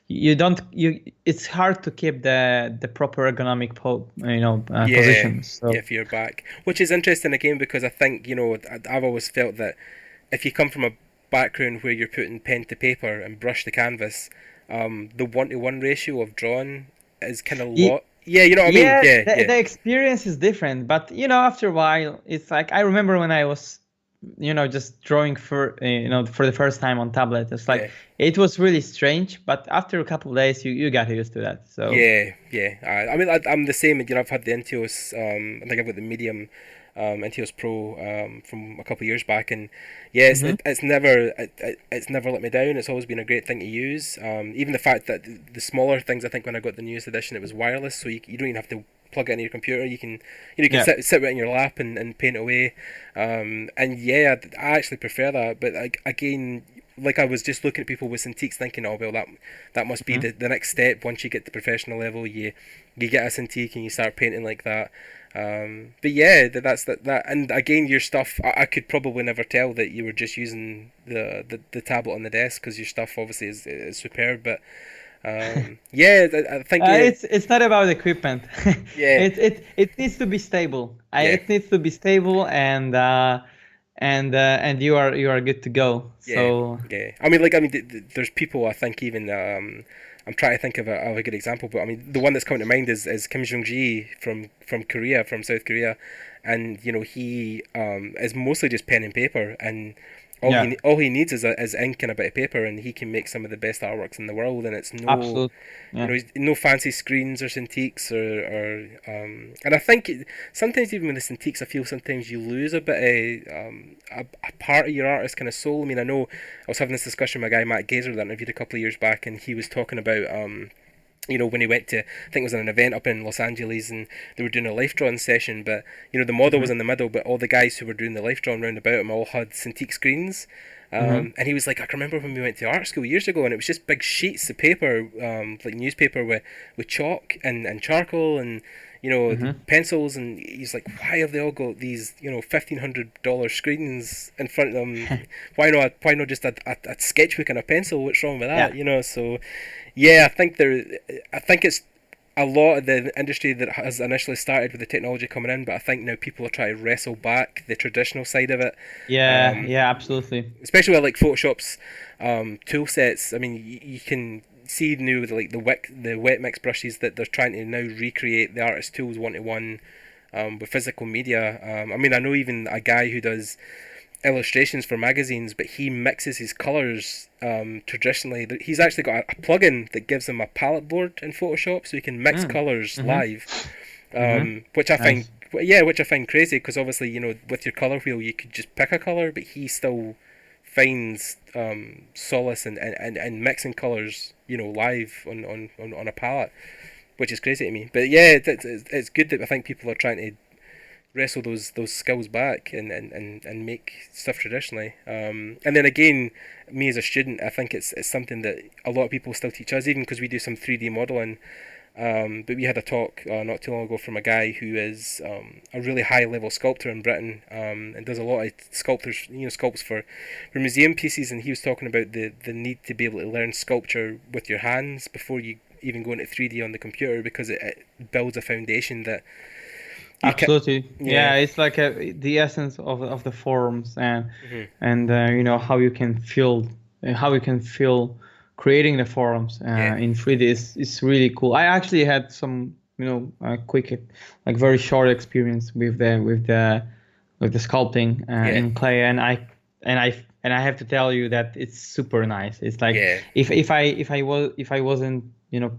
it's hard to keep the proper ergonomic position. So Yeah, for your back, which is interesting again because I think I've always felt that if you come from a background where you're putting pen to paper and brush to canvas, the 1-to-1 ratio of drawing is kind of lot. Yeah, you know what I mean? Yeah, the experience is different, but after a while, it's like I remember when I was just drawing for the first time on tablet. It's like it was really strange, but after a couple of days you got used to that. So I mean I'm the same. I've had the Intuos. I think I've got the medium Intuos Pro from a couple of years back, and it's never let me down. It's always been a great thing to use. Even the fact that the smaller things, I think when I got the newest edition, it was wireless, so you don't even have to plug it into your computer. You can sit right in your lap and paint away. And I actually prefer that. But again, like I was just looking at people with Cintiqs thinking, oh well, that must be the next step. Once you get to professional level, you get a Cintiq and you start painting like that. But yeah, that's that. And again, your stuff, I could probably never tell that you were just using the tablet on the desk, because your stuff obviously is superb. But I think it's not about equipment. Yeah, it needs to be stable. It needs to be stable, and you are good to go. So I mean, there's people, I think, even I'm trying to think of a good example, but I mean the one that's coming to mind is Kim Jong-ji from Korea, from South Korea, and he is mostly just pen and paper, and all he needs is ink and a bit of paper, and he can make some of the best artworks in the world. And it's no fancy screens or Cintiqs or and I think sometimes even with the Cintiqs, I feel sometimes you lose a bit of a part of your artist kind of soul. I mean, I know I was having this discussion with my guy Matt Gazer that I interviewed a couple of years back, and he was talking about when he went to, I think it was an event up in Los Angeles, and they were doing a life drawing session, but the model was in the middle, but all the guys who were doing the life drawing round about him all had Cintiq screens. And he was like, I can remember when we went to art school years ago, and it was just big sheets of paper, like newspaper with chalk and charcoal and pencils, and he's like, why have they all got these $1,500 screens in front of them? why not just a sketchbook and a pencil? What's wrong with that? So I think it's a lot of the industry that has initially started with the technology coming in, but I think now people are trying to wrestle back the traditional side of it. Absolutely. Especially with like Photoshop's tool sets. I mean, you can see now like the wet mix brushes that they're trying to now recreate the artist tools 1-to-1 with physical media. I mean, I know even a guy who does illustrations for magazines, but he mixes his colours traditionally. He's actually got a plugin that gives him a palette board in Photoshop, so he can mix colours live, which I find crazy, because obviously with your colour wheel you could just pick a colour, but he still finds solace in mixing colours live on a palette, which is crazy to me. But it's good that I think people are trying to wrestle those skills back and make stuff traditionally. And then again, me as a student, I think it's something that a lot of people still teach us, even because we do some 3D modelling. But we had a talk not too long ago from a guy who is a really high level sculptor in Britain, and does a lot of sculpts for museum pieces, and he was talking about the need to be able to learn sculpture with your hands before you even go into 3D on the computer, because it builds a foundation that absolutely it's like the essence of the forms, and how you can feel creating the forms in 3D is really cool. I actually had some quick, like very short experience with the sculpting in clay, and I have to tell you that it's super nice. It's like if I wasn't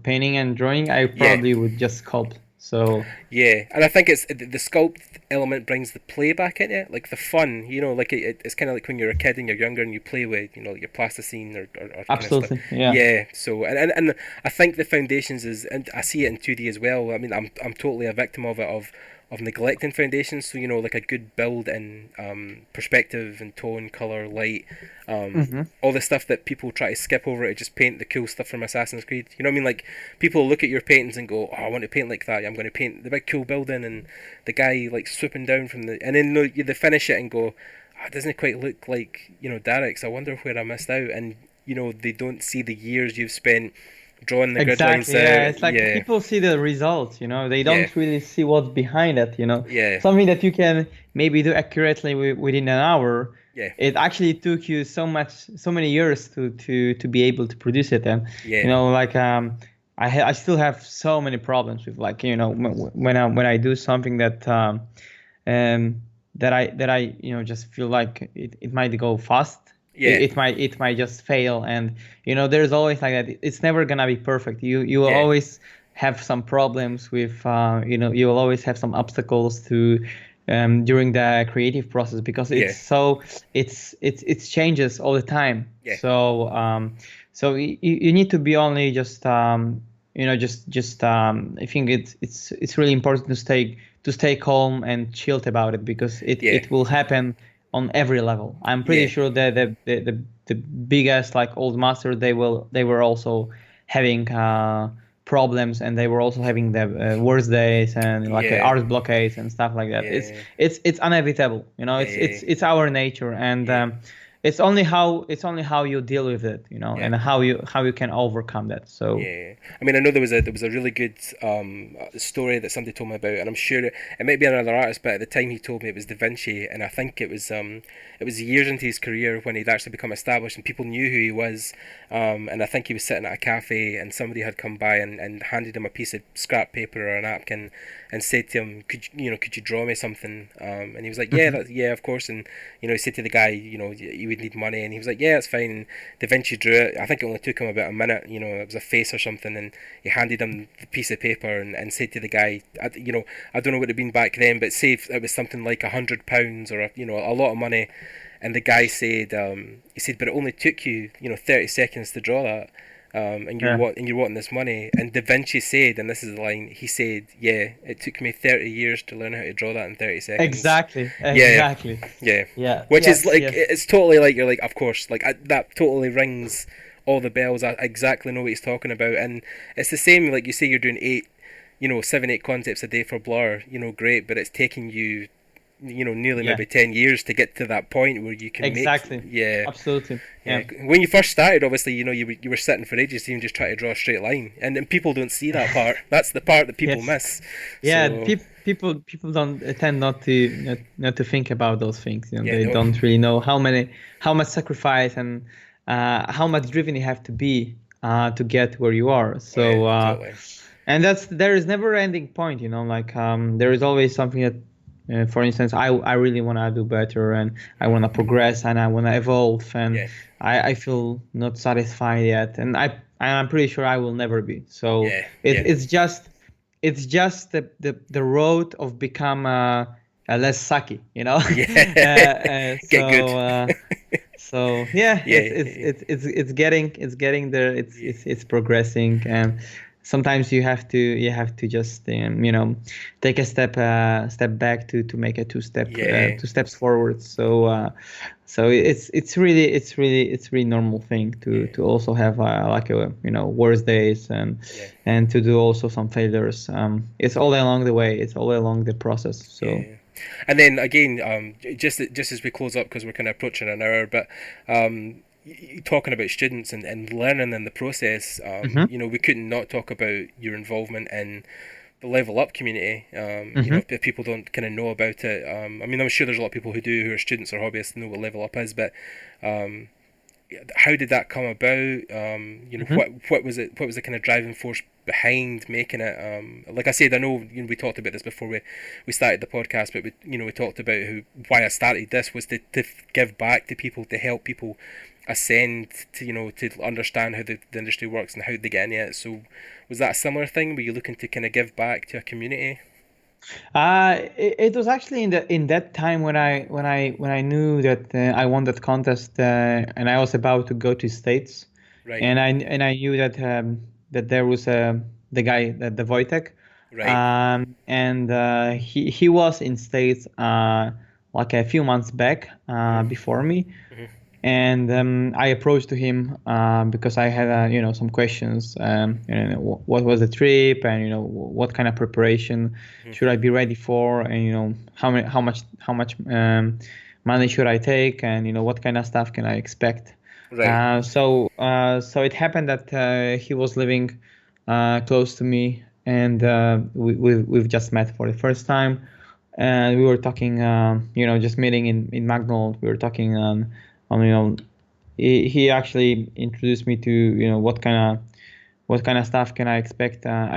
painting and drawing, I probably would just sculpt. So and I think it's the sculpt element brings the play back in it, like the fun. Like it's kind of like when you're a kid and you're younger and you play with your plasticine or absolutely kind of stuff. So and I think the foundations is, and I see it in 2D as well. I mean, I'm totally a victim of it, of neglecting foundations. So like a good build in perspective and tone, color, light, all the stuff that people try to skip over to just paint the cool stuff from Assassin's Creed. You know what I mean? Like people look at your paintings and go, oh, I want to paint like that. I'm going to paint the big cool building and the guy like swooping down from and then they finish it and go, doesn't quite look like, Derek's. I wonder where I missed out. And, they don't see the years you've spent drawing the grid lines Exactly, yeah. out. It's like people see the results, they don't really see what's behind it, Yeah. Something that you can maybe do accurately within an hour. Yeah. It actually took you so many years to be able to produce it. And, like, I still have so many problems with, like, when I do something that that I just feel like it might go fast. Yeah. It might just fail, and there's always like that. It's never gonna be perfect. You will always have some problems with you will always have some obstacles to during the creative process, because it's changes all the time. Yeah. So you need to be only just I think it's really important to stay calm and chilled about it, because it will happen on every level. I'm pretty sure that the biggest, like, old master, they were also having problems, and they were also having the worst days and like art blockades and stuff like that. It's inevitable, it's our nature, and it's only how you deal with it, and how you can overcome that. So I mean, I know there was a really good story that somebody told me about, and I'm sure it might be another artist, but at the time he told me it was Da Vinci, and I think it was years into his career when he'd actually become established and people knew who he was, and I think he was sitting at a cafe and somebody had come by and handed him a piece of scrap paper or a napkin and said to him, could you draw me something? And he was like, yeah, of course. And he said to the guy, you would need money, and he was like, yeah, it's fine. And Da Vinci drew it. I think it only took him about a minute. It was a face or something, and he handed him the piece of paper and said to the guy, I don't know what it had been back then, but say if it was something like £100 or a lot of money. And the guy said, he said, but it only took you 30 seconds to draw that. And you're wanting this money. And Da Vinci said, and this is the line, he said, yeah, it took me 30 years to learn how to draw that in 30 seconds. Exactly. Yeah. Which is like, it's totally like, you're like, of course, like that totally rings all the bells. I exactly know what he's talking about. And it's the same, like you say, you're doing 7-8 concepts a day for Blur, great, but it's taking you nearly maybe 10 years to get to that point where you can absolutely. When you first started, obviously, you were sitting for ages and just try to draw a straight line, and then people don't see that part. That's the part that people miss. People don't tend not to think about those things. They don't really know how much sacrifice and how much driven you have to be to get where you are. So totally. And there is never ending point. Like there is always something that. For instance, I really want to do better, and I want to progress, and I want to evolve, and I feel not satisfied yet, and I'm pretty sure I will never be. So it's just the road of become less sucky, Get good. It's getting there. It's progressing, and sometimes you have to just take a step back to make a two steps forward. So it's really normal thing to also have worse days and to do also some failures. It's all along the way. It's all along the process. So. Yeah. And then again, just as we close up, because we're kind of approaching an hour, but talking about students and learning in the process, we couldn't not talk about your involvement in the Level Up community. If people don't kind of know about it, I mean, I'm sure there's a lot of people who are students or hobbyists know what Level Up is, but how did that come about? What was it? What was the kind of driving force behind making it? Like I said, I know we talked about this before we started the podcast, but we talked about why I started this was to give back to people, to help people ascend, to understand how the industry works and how they get into it. So was that a similar thing? Were you looking to kind of give back to a community? It was actually in that time when I knew that I won that contest, and I was about to go to States, right? And I knew that there was the guy, the Wojtek, right? And he was in States like a few months back before me. Mm-hmm. And I approached to him because I had some questions. What was the trip, and what kind of preparation should I be ready for, and how much money should I take, and what kind of stuff can I expect. Right. So it happened that he was living close to me, and we've just met for the first time, and we were talking, just meeting in McDonald's. We were talking on he actually introduced me to what kind of stuff can I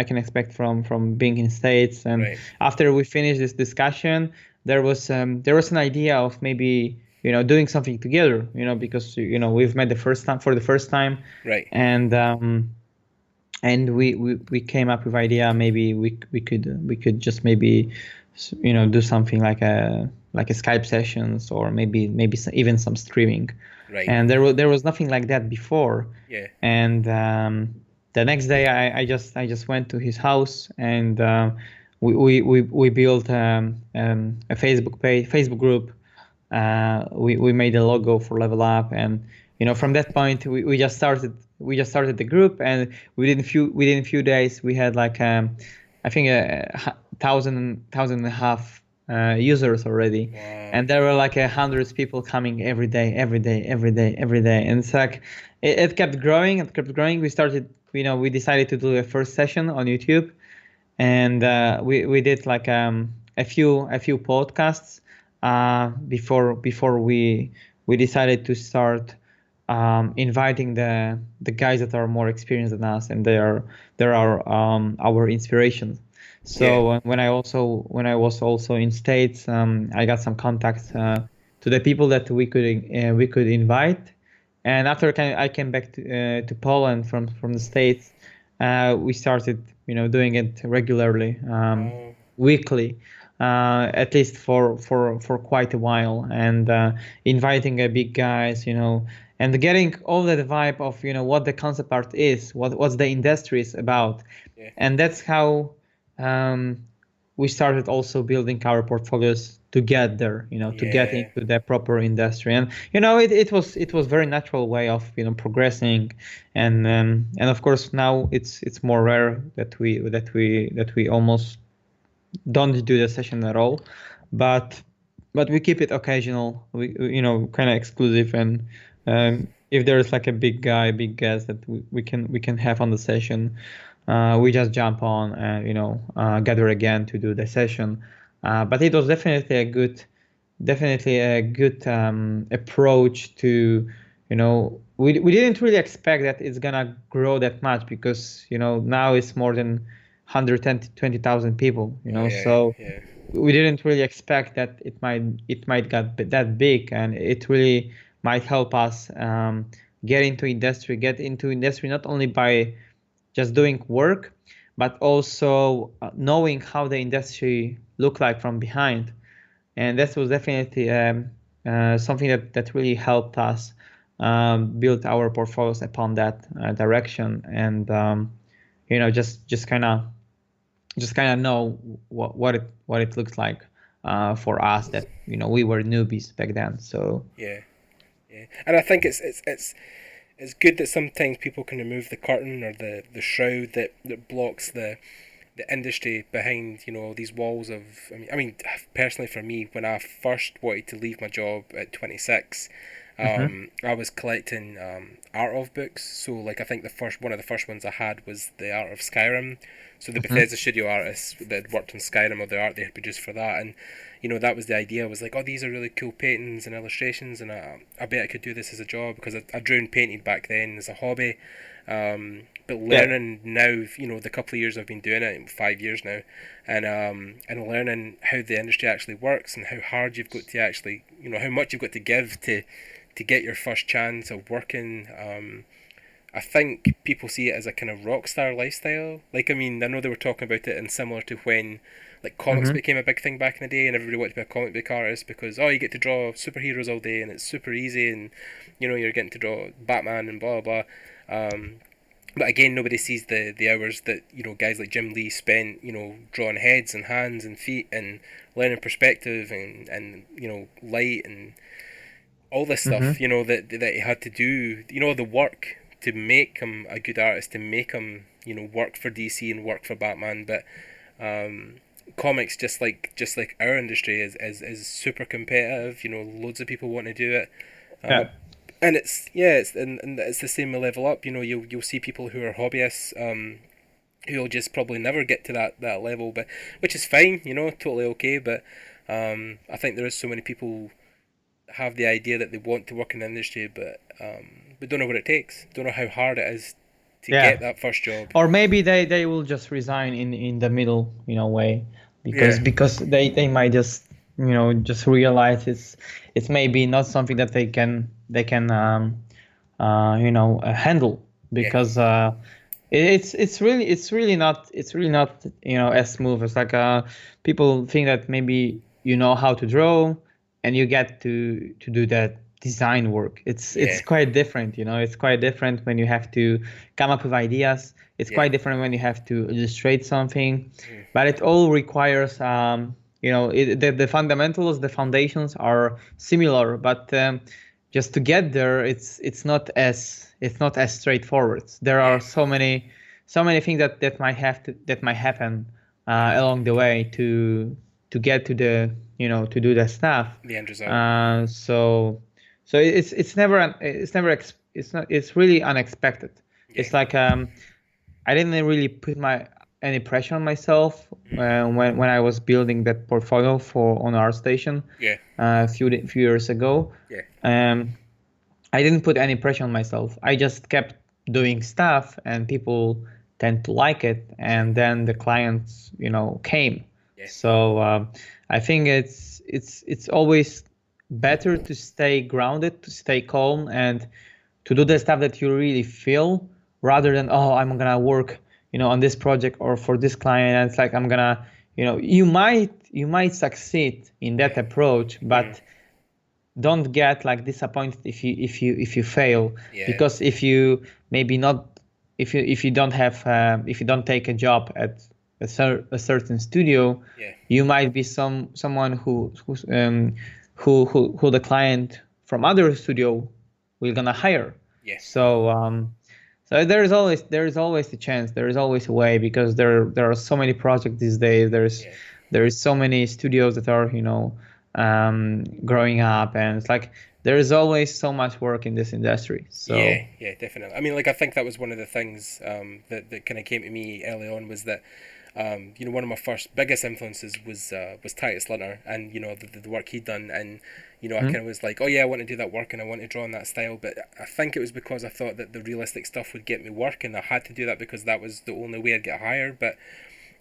can expect from being in States. And Right. after we finished this discussion, there was an idea of maybe doing something together, because we've met for the first time. Right. And we came up with idea, maybe we could just maybe do something like a Skype sessions, or maybe even some streaming. Right. And there was nothing like that before. Yeah. And the next day I just went to his house, and we built a Facebook group. We made a logo for Level Up, and from that point we just started the group, and within a few days we had like I think a thousand and a half users already. Wow. And there were like 100 people coming every day, and it's like it kept growing. We decided to do a first session on YouTube, and we did like a few podcasts before we decided to start inviting the guys that are more experienced than us, and they are our inspirations. So when I was also in States, I got some contacts to the people that we could invite. And after I came back to Poland from the States, we started doing it regularly, weekly, at least for quite a while, and inviting big guys, and getting all the vibe of what the concept art is, what's the industry is about. Yeah. And that's how we started also building our portfolios to get there, to get into the proper industry. And it was very natural way of progressing. And of course now it's more rare that we almost don't do the session at all, but we keep it occasional, kind of exclusive. And if there's like a big guest that we can have on the session, we just jump on and gather again to do the session. But it was definitely a good approach to, we didn't really expect that it's gonna grow that much, because now it's more than 120,000 people, so we didn't really expect that it might get that big, and it really might help us get into industry not only by just doing work, but also knowing how the industry look like from behind. And that was definitely something that really helped us build our portfolios upon that direction. And just kind of know what it looks like for us, that we were newbies back then. So yeah, and I think it's good that sometimes people can remove the curtain or the shroud that blocks the industry behind these walls of. I mean, personally for me, when I first wanted to leave my job at 26. I was collecting art of books. So like I think one of the first ones I had was the art of Skyrim. So the Bethesda studio artists that had worked on Skyrim, or the art they had produced for that, and that was the idea. I was like, oh, these are really cool paintings and illustrations, and I bet I could do this as a job, because I drew and painted back then as a hobby. But learning now, the couple of years I've been doing it, 5 years now, and learning how the industry actually works, and how hard you've got to actually, how much you've got to give to get your first chance of working. I think people see it as a kind of rock star lifestyle. Like, I mean, I know they were talking about it, and similar to when like comics became a big thing back in the day, and everybody wanted to be a comic book artist because you get to draw superheroes all day and it's super easy, and you're getting to draw Batman and blah blah blah. But again, nobody sees the hours that guys like Jim Lee spent drawing heads and hands and feet and learning perspective and light and all this stuff that he had to do, the work to make him a good artist, to make him work for DC and work for Batman. But comics, just like our industry, is super competitive. You know, loads of people want to do it. And it's and it's the same with Level Up. You know, you'll see people who are hobbyists, who'll just probably never get to that level, but which is fine. You know, totally okay. But I think there is so many people have the idea that they want to work in the industry, but don't know what it takes. Don't know how hard it is to get that first job. Or maybe they will just resign in the middle, way, because they might just just realize it's maybe not something that they can handle, because it's really not as smooth. It's like people think that maybe you know how to draw and you get to do that design work. It's quite different, it's quite different when you have to come up with ideas. It's quite different when you have to illustrate something, but it all requires the fundamentals, the foundations are similar, but just to get there, it's not as straightforward. There are so many things that might happen along the way to get to the to do the stuff. The end result. So it's really unexpected. It's like I didn't really put any pressure on myself when I was building that portfolio on ArtStation a few years ago. I didn't put any pressure on myself. I just kept doing stuff, and people tend to like it, and then the clients came. So I think it's always better to stay grounded, to stay calm, and to do the stuff that you really feel, rather than I'm gonna work on this project or for this client, and it's like I'm gonna you might succeed in that approach, but don't get like disappointed if you fail, because if you don't take a job at a certain studio, you might be someone who the client from other studio will gonna hire. So there is always a chance, there is always a way, because there are so many projects these days. There is so many studios that are growing up, and it's like there is always so much work in this industry. So yeah, definitely. I mean, like, I think that was one of the things that kind of came to me early on, was that one of my first biggest influences was Titus Linter, and the work he'd done, and I kind of was like, oh yeah, I want to do that work and I want to draw in that style. But I think it was because I thought that the realistic stuff would get me work, and I had to do that because that was the only way I'd get hired. But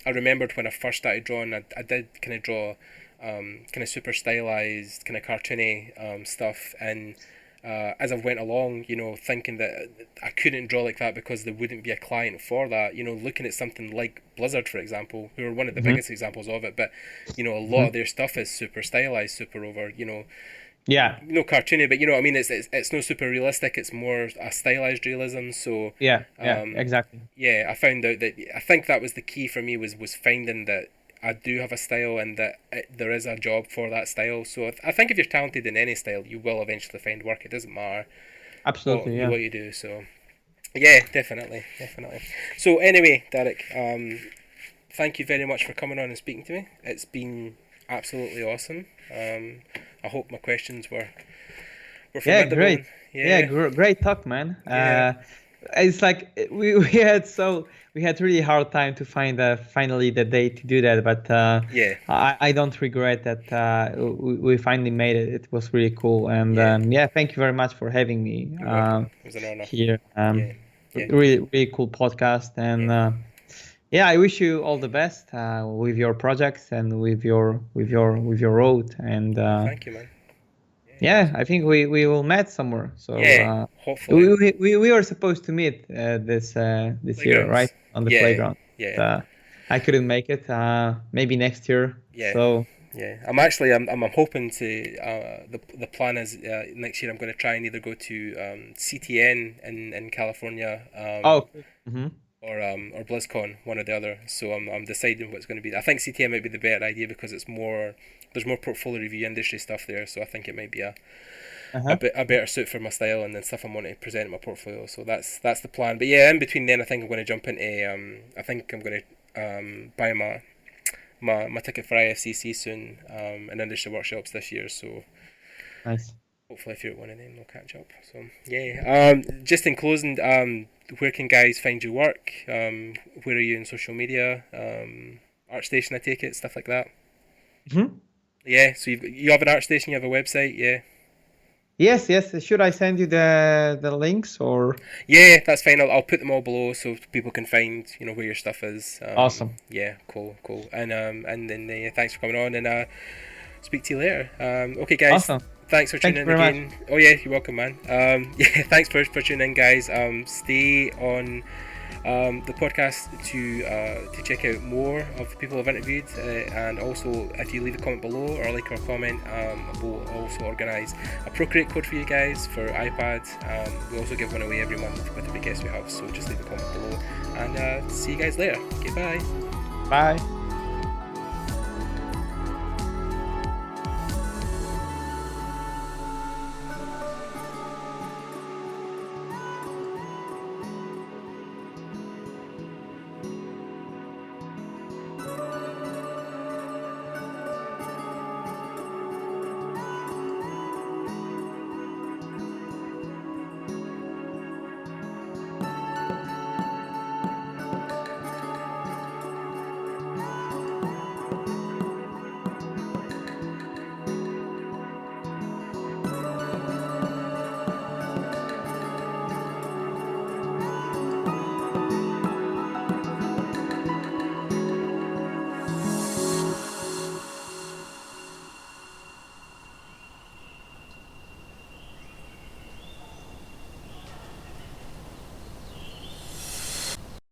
I remembered when I first started drawing, I did kind of draw kind of super stylized, kind of cartoony stuff, and as I went along, thinking that I couldn't draw like that because there wouldn't be a client for that, looking at something like Blizzard, for example, who are one of the biggest examples of it, but a lot of their stuff is super stylized, super over, cartoony, but I mean, it's no super realistic, it's more a stylized realism. So exactly. I found out that I think that was the key for me, was finding that I do have a style, and that there is a job for that style. So I think if you're talented in any style, you will eventually find work. It doesn't matter absolutely what you do. So yeah, definitely. So anyway, Darek, thank you very much for coming on and speaking to me. It's been absolutely awesome. I hope my questions were formidable. Great. Great talk, man. It's like we had really hard time to find finally the day to do that, but I don't regret that we finally made it. It was really cool, and thank you very much for having me it was an honor here. Really cool podcast, and I wish you all the best with your projects and with your road, and thank you, man. I think we will meet somewhere. So hopefully we were supposed to meet this year, right, on the playground. I couldn't make it. Maybe next year. So I'm hoping to. The plan is next year I'm going to try and either go to CTN in California. Or BlizzCon, one or the other. So I'm deciding what's going to be. I think CTN might be the better idea because there's more portfolio review industry stuff there. So I think it might be a better suit for my style and then stuff I'm wanting to present in my portfolio. So that's the plan. But in between then, I think I'm going to jump into. I think I'm going to buy my ticket for IFCC soon, and industry workshops this year. So nice. Hopefully, if you're at one of them, we'll catch up. So yeah. Just in closing, where can guys find your work? Where are you in social media? ArtStation, I take it, stuff like that. Mm-hmm. Yeah. So you have an ArtStation, you have a website, yeah. Yes. Should I send you the links or? Yeah, that's fine. I'll put them all below so people can find where your stuff is. Awesome. Yeah, cool. And then thanks for coming on, and speak to you later. Okay, guys. Awesome. Thanks for tuning in again. Much. Oh yeah, you're welcome, man. Yeah, thanks for tuning in, guys. Stay on the podcast to check out more of the people I've interviewed, and also if you leave a comment below or like our comment, we'll also organise a Procreate code for you guys for iPad. We also give one away every month with every guest we have, so just leave a comment below, and see you guys later. Okay, bye. Bye.